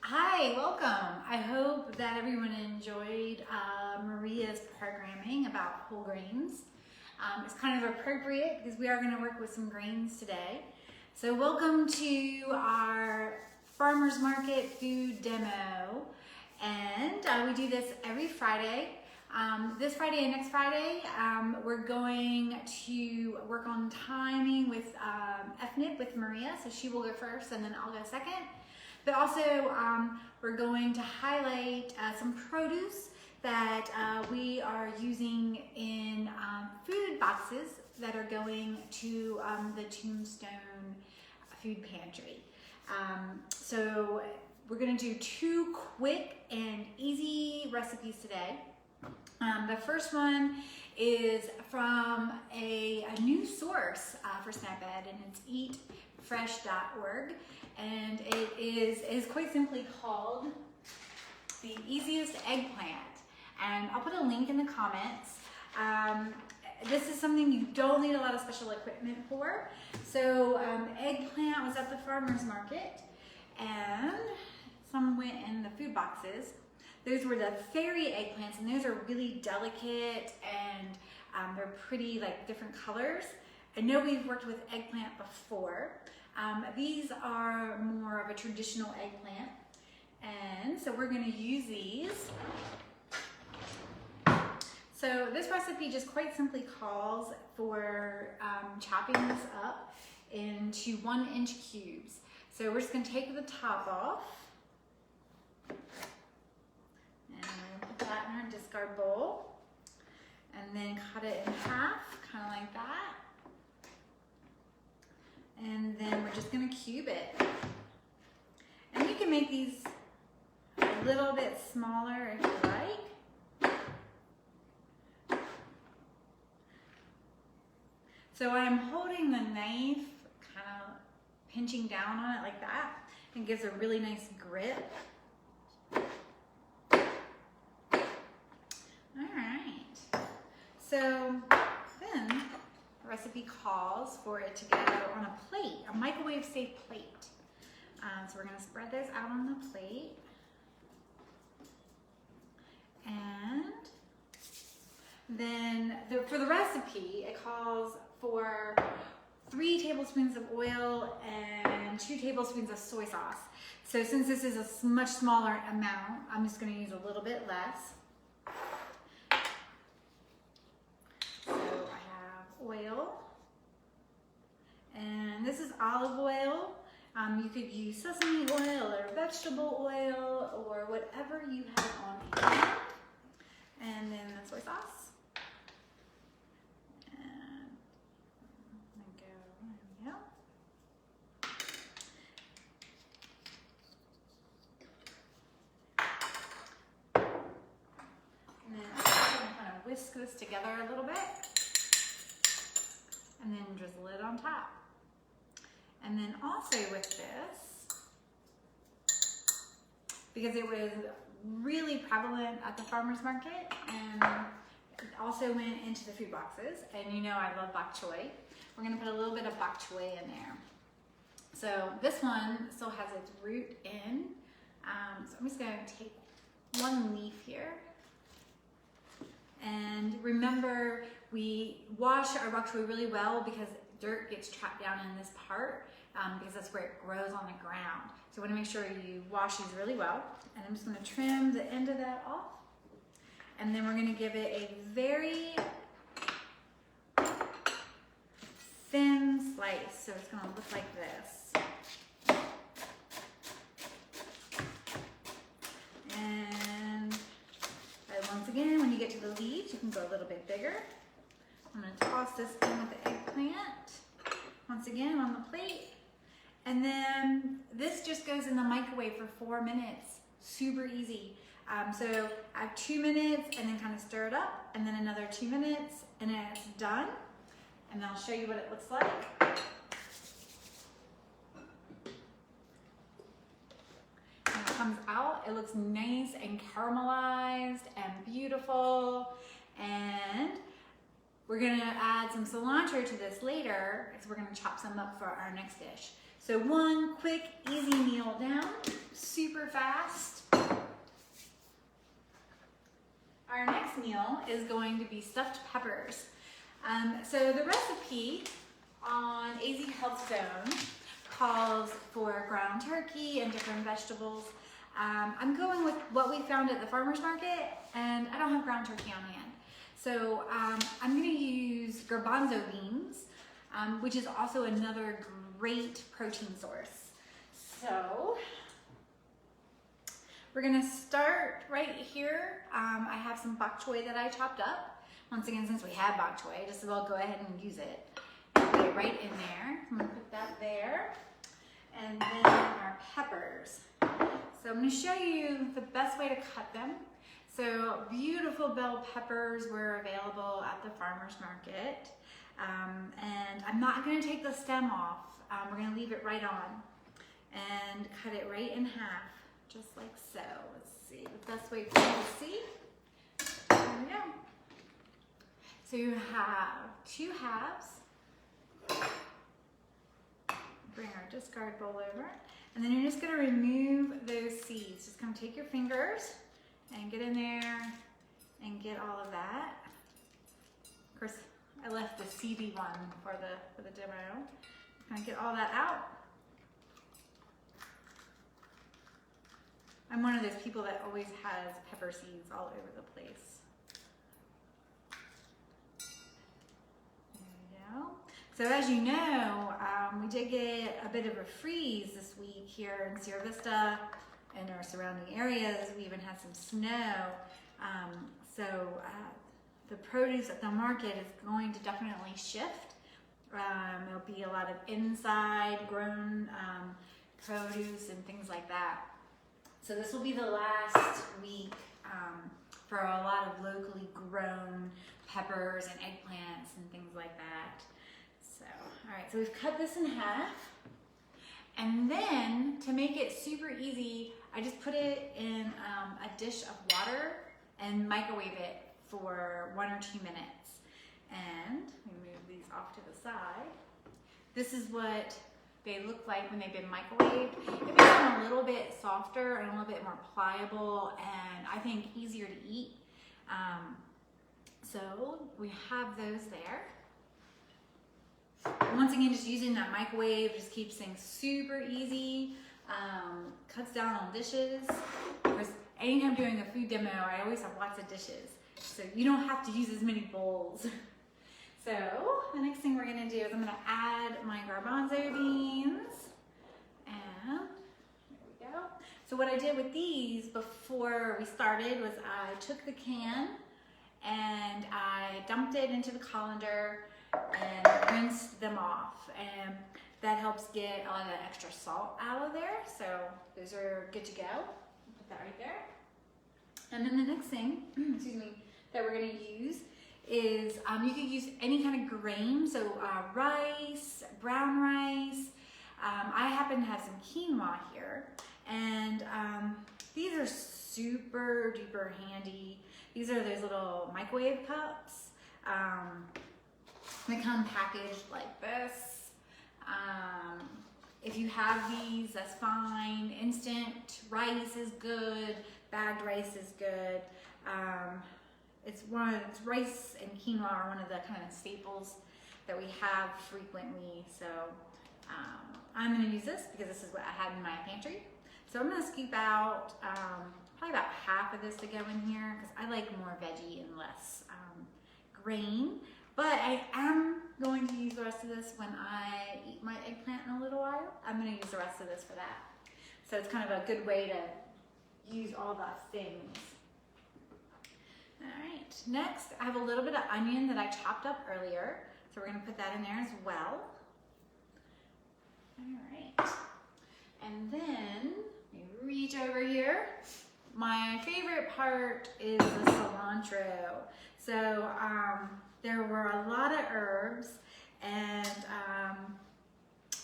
Hi, welcome. I hope that everyone enjoyed Maria's programming about whole grains. It's kind of appropriate because we are going to work with some grains today. So welcome to our farmers market food demo, and we do this every Friday. This Friday and next Friday, we're going to work on timing with ethnic with Maria, so she will go first and then I'll go second. But also, we're going to highlight some produce that we are using in food boxes that are going to the Tombstone Food Pantry. So we're going to do 2 quick and easy recipes today. The first one is from a new source for SNAP-Ed, and it's eatfresh.org. And it is quite simply called the easiest eggplant. And I'll put a link in the comments. This is something you don't need a lot of special equipment for. So eggplant was at the farmer's market, and some went in the food boxes. Those were the fairy eggplants, and those are really delicate, and they're pretty, like, different colors. I know we've worked with eggplant before. These are more of a traditional eggplant, and so we're going to use these. So this recipe just quite simply calls for chopping this up into 1-inch cubes. So we're just going to take the top off, and we're going to put that in our discard bowl, and then cut it in half, kind of like that. And then we're just gonna cube it. And you can make these a little bit smaller if you like. So I'm holding the knife, kind of pinching down on it like that, and gives a really nice grip. All right. So then, the recipe calls for it to go on a plate, a microwave-safe plate. So we're going to spread those out on the plate. And then for the recipe, it calls for 3 tablespoons of oil and 2 tablespoons of soy sauce. So since this is a much smaller amount, I'm just going to use a little bit less. Oil, and this is olive oil. You could use sesame oil or vegetable oil or whatever you have on hand. And then the soy sauce. And there we go. And then I'm just going to kind of whisk this together a little bit. And then drizzle it on top. And then also with this, because it was really prevalent at the farmer's market and it also went into the food boxes, and you know I love bok choy, we're gonna put a little bit of bok choy in there. So this one still has its root in. So I'm just gonna take 1 leaf here. And remember, we wash our bok choy really well because dirt gets trapped down in this part because that's where it grows on the ground. So you want to make sure you wash these really well. And I'm just going to trim the end of that off. And then we're going to give it a very thin slice. So it's going to look like this. And once again, when you get to the leaves, you can go a little bit bigger. I'm going to toss this in with the eggplant, once again on the plate. And then this just goes in the microwave for 4 minutes. Super easy. So I have 2 minutes and then kind of stir it up, and then another 2 minutes, and then it's done. And then I'll show you what it looks like. Comes out, it looks nice and caramelized and beautiful, and we're gonna add some cilantro to this later because we're gonna chop some up for our next dish. So 1 quick, easy meal down. super fast. Our next meal is going to be stuffed peppers. So the recipe on AZ Health Zone calls for ground turkey and different vegetables. I'm going with what we found at the farmer's market, and I don't have ground turkey on hand. So I'm gonna use garbanzo beans, which is also another great protein source. So we're gonna start right here. I have some bok choy that I chopped up. Once again, since we have bok choy, just as well go ahead and use it. Put it right in there. I'm gonna put that there. And then our peppers. So I'm gonna show you the best way to cut them. So beautiful bell peppers were available at the farmer's market. And I'm not gonna take the stem off. We're gonna leave it right on and cut it right in half, just like so. Let's see, the best way for you to see. There we go. So you have 2 halves. Bring our discard bowl over. And then you're just gonna remove those seeds. Just come take your fingers and get in there and get all of that. Of course, I left the seedy one for the demo. Kind of get all that out. I'm one of those people that always has pepper seeds all over the place. There we go. So as you know, we did get a bit of a freeze this week here in Sierra Vista and our surrounding areas. We even had some snow. The produce at the market is going to definitely shift. There'll be a lot of inside grown produce and things like that. So this will be the last week for a lot of locally grown peppers and eggplants and things like that. So, all right, so we've cut this in half. And then to make it super easy, I just put it in a dish of water and microwave it for 1 or 2 minutes. And we move these off to the side. This is what they look like when they've been microwaved. It makes them a little bit softer and a little bit more pliable, and I think easier to eat. So we have those there. Once again, just using that microwave just keeps things super easy, cuts down on dishes. Of course, anytime doing a food demo, I always have lots of dishes, so you don't have to use as many bowls. So the next thing we're gonna do is I'm gonna add my garbanzo beans, and there we go. So what I did with these before we started was I took the can and I dumped it into the colander and rinsed them off, and that helps get a lot of the extra salt out of there. So those are good to go. Put that right there. And then the next thing, excuse me, that we're gonna use is you could use any kind of grain, so rice, brown rice. I happen to have some quinoa here, and these are super duper handy. These are those little microwave cups. They come packaged like this. If you have these, that's fine. Instant rice is good. Bagged rice is good. It's rice and quinoa are one of the kind of staples that we have frequently. So I'm going to use this because this is what I had in my pantry. So I'm going to scoop out probably about half of this to go in here because I like more veggie and less grain. But I am going to use the rest of this when I eat my eggplant in a little while. I'm going to use the rest of this for that. So it's kind of a good way to use all the things. All right, next I have a little bit of onion that I chopped up earlier. So we're going to put that in there as well. All right, and then we reach over here. My favorite part is the cilantro. So there were a lot of herbs, and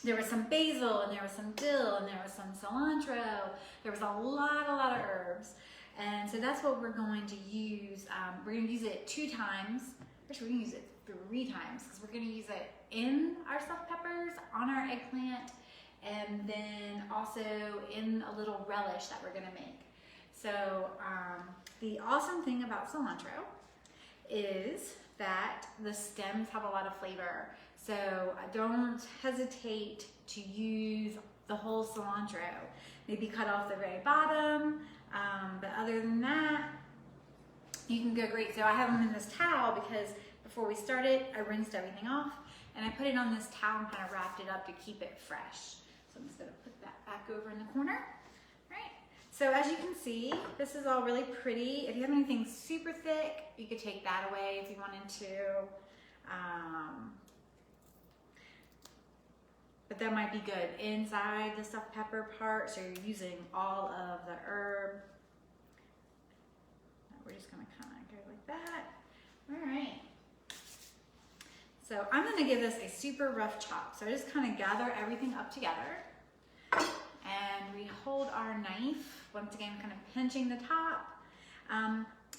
there was some basil, and there was some dill, and there was some cilantro. There was a lot of herbs. And so that's what we're going to use. We're going to use it 2 times. Actually, we're going to use it 3 times because we're going to use it in our stuffed peppers, on our eggplant, and then also in a little relish that we're gonna make. So the awesome thing about cilantro is that the stems have a lot of flavor. So don't hesitate to use the whole cilantro. Maybe cut off the very bottom, but other than that, you can go great. So I have them in this towel because before we started, I rinsed everything off and I put it on this towel and kind of wrapped it up to keep it fresh. So I'm just gonna put that back over in the corner. Right. So as you can see, this is all really pretty. If you have anything super thick, you could take that away if you wanted to. But that might be good inside the stuffed pepper part, so you're using all of the herb. We're just gonna kind of go like that. All right. So I'm gonna give this a super rough chop. So I just kind of gather everything up together and we hold our knife, once again, kind of pinching the top.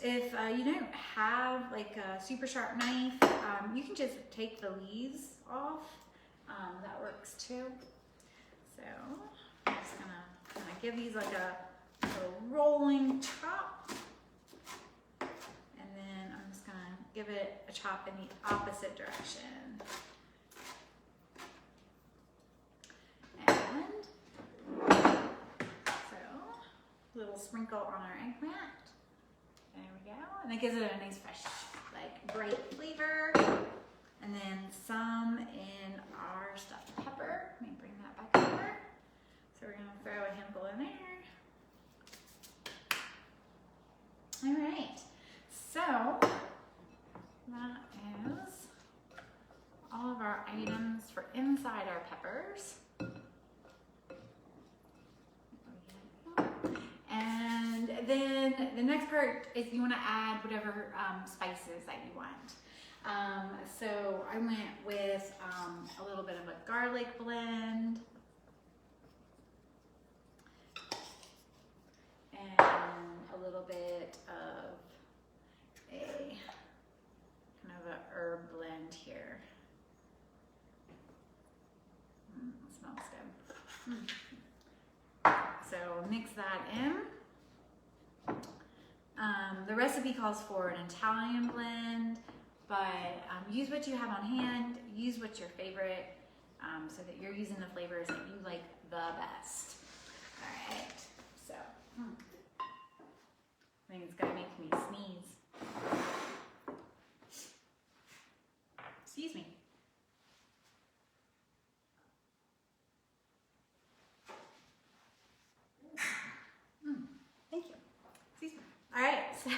If you don't have like a super sharp knife, you can just take the leaves off. That works too. So I'm just gonna give these like a rolling chop. And then I'm just gonna give it a chop in the opposite direction. And so, a little sprinkle on our eggplant. There we go. And it gives it a nice fresh, like bright flavor. And then some in our stuffed pepper. Let me bring that back over. So we're gonna throw a handful in there. All right, so that is all of our items for inside our peppers. And then the next part is you wanna add whatever spices that you want. So I went with a little bit of a garlic blend and a little bit of a kind of a herb blend here. It smells good. So mix that in. The recipe calls for an Italian blend, but use what you have on hand, use what's your favorite, so that you're using the flavors that you like the best. All right, so I think it's gonna make me sneeze. Excuse me. Thank you. Excuse me. All right, so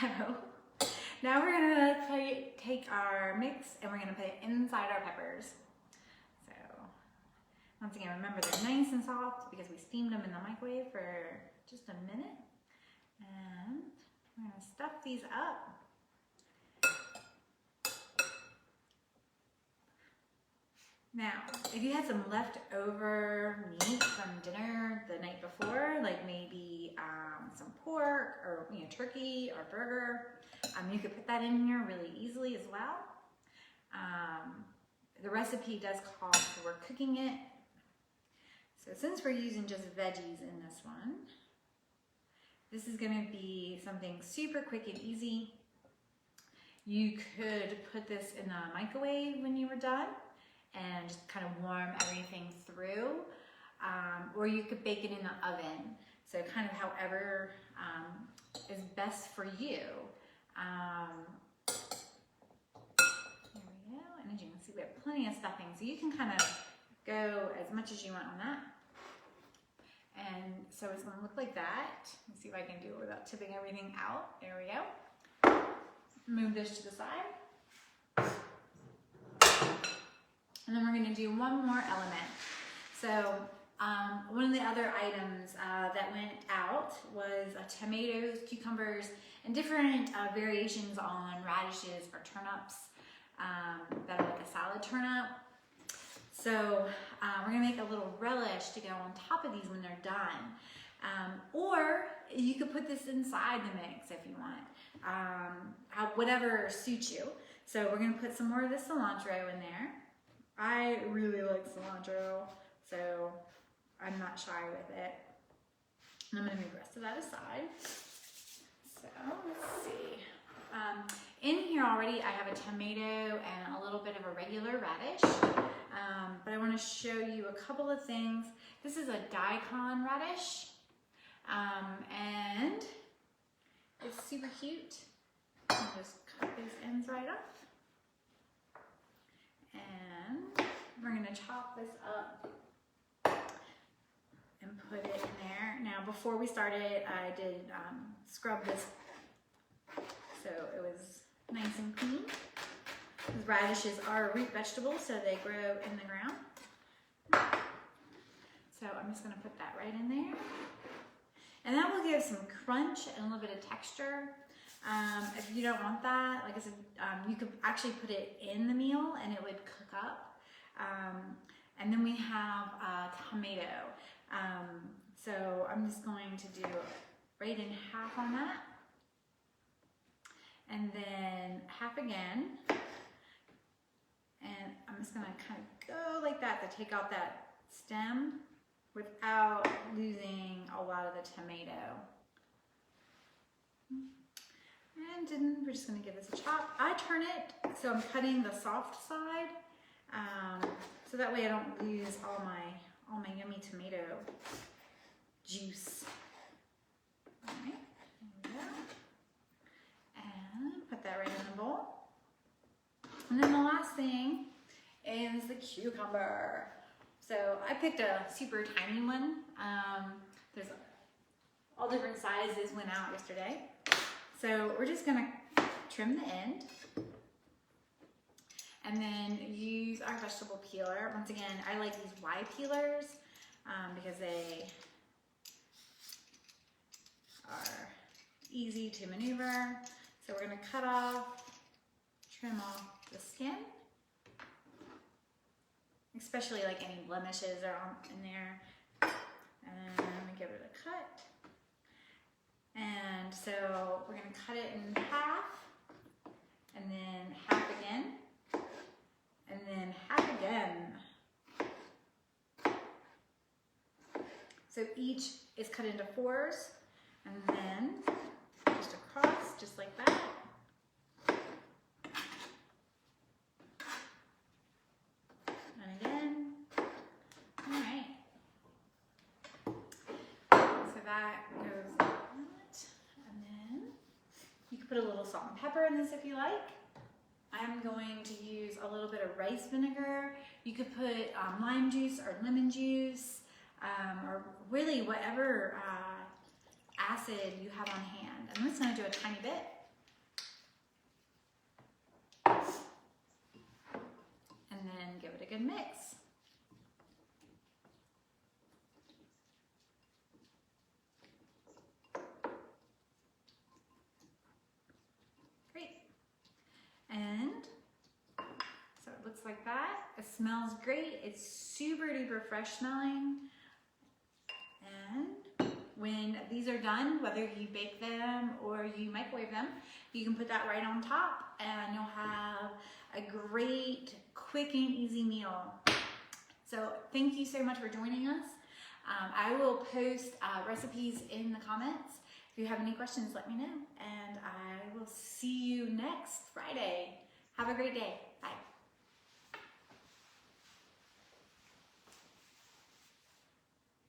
now we're gonna take our mix and we're gonna put it inside our peppers. So once again, remember they're nice and soft because we steamed them in the microwave for just a minute. And we're gonna stuff these up. Now, if you had some leftover meat from dinner the night before, like maybe some pork or turkey or burger, you could put that in here really easily as well. The recipe does call for cooking it. So since we're using just veggies in this one, this is gonna be something super quick and easy. You could put this in the microwave when you were done and just kind of warm everything through, or you could bake it in the oven. So kind of however is best for you. There we go, and as you can see, we have plenty of stuffing, so you can kind of go as much as you want on that. And so it's gonna look like that. Let's see if I can do it without tipping everything out. There we go. Move this to the side. And then we're gonna do one more element. So one of the other items that went out was tomatoes, cucumbers, and different variations on radishes or turnips that are like a salad turnip. So we're gonna make a little relish to go on top of these when they're done. Or you could put this inside the mix if you want, whatever suits you. So we're gonna put some more of the cilantro in there. I really like cilantro, so I'm not shy with it. And I'm gonna move the rest of that aside. So let's see. In here already I have a tomato and a little bit of a regular radish, but I want to show you a couple of things. This is a daikon radish, and it's super cute. I'll just cut those ends right off, and we're going to chop this up and put it in there. Now before we started I did scrub this so it was nice and clean. These radishes are a root vegetable, so they grow in the ground. So I'm just gonna put that right in there. And that will give some crunch and a little bit of texture. If you don't want that, like I said, you could actually put it in the meal and it would cook up. And then we have tomato. So I'm just going to do right in half on that. And then half again. And I'm just gonna kind of go like that to take out that stem without losing a lot of the tomato. And then we're just gonna give this a chop. I turn it so I'm cutting the soft side, so that way I don't lose all my yummy tomato juice. All right, there we go. And put that right in the bowl. And then the last thing is the cucumber. So I picked a super tiny one. There's all different sizes went out yesterday. So we're just gonna trim the end and then use our vegetable peeler. Once again, I like these Y peelers because they are easy to maneuver. So we're gonna cut off, trim off the skin, especially like any blemishes are in there. And I'm gonna give it a cut. And so we're gonna cut it in half, and then half again, and then half again. So each is cut into fours, and then just across, just like that. And again. All right. So that goes like that. And then you can put a little salt and pepper in this if you like. I'm going to use a little bit of rice vinegar. You could put lime juice or lemon juice, or really whatever acid you have on hand. I'm just going to do a tiny bit. And then give it a good mix. Great. And so it looks like that. It smells great. It's super duper fresh smelling. And when these are done, whether you bake them or you microwave them, you can put that right on top and you'll have a great, quick and easy meal. So thank you so much for joining us. I will post recipes in the comments. If you have any questions, let me know. And I will see you next Friday. Have a great day.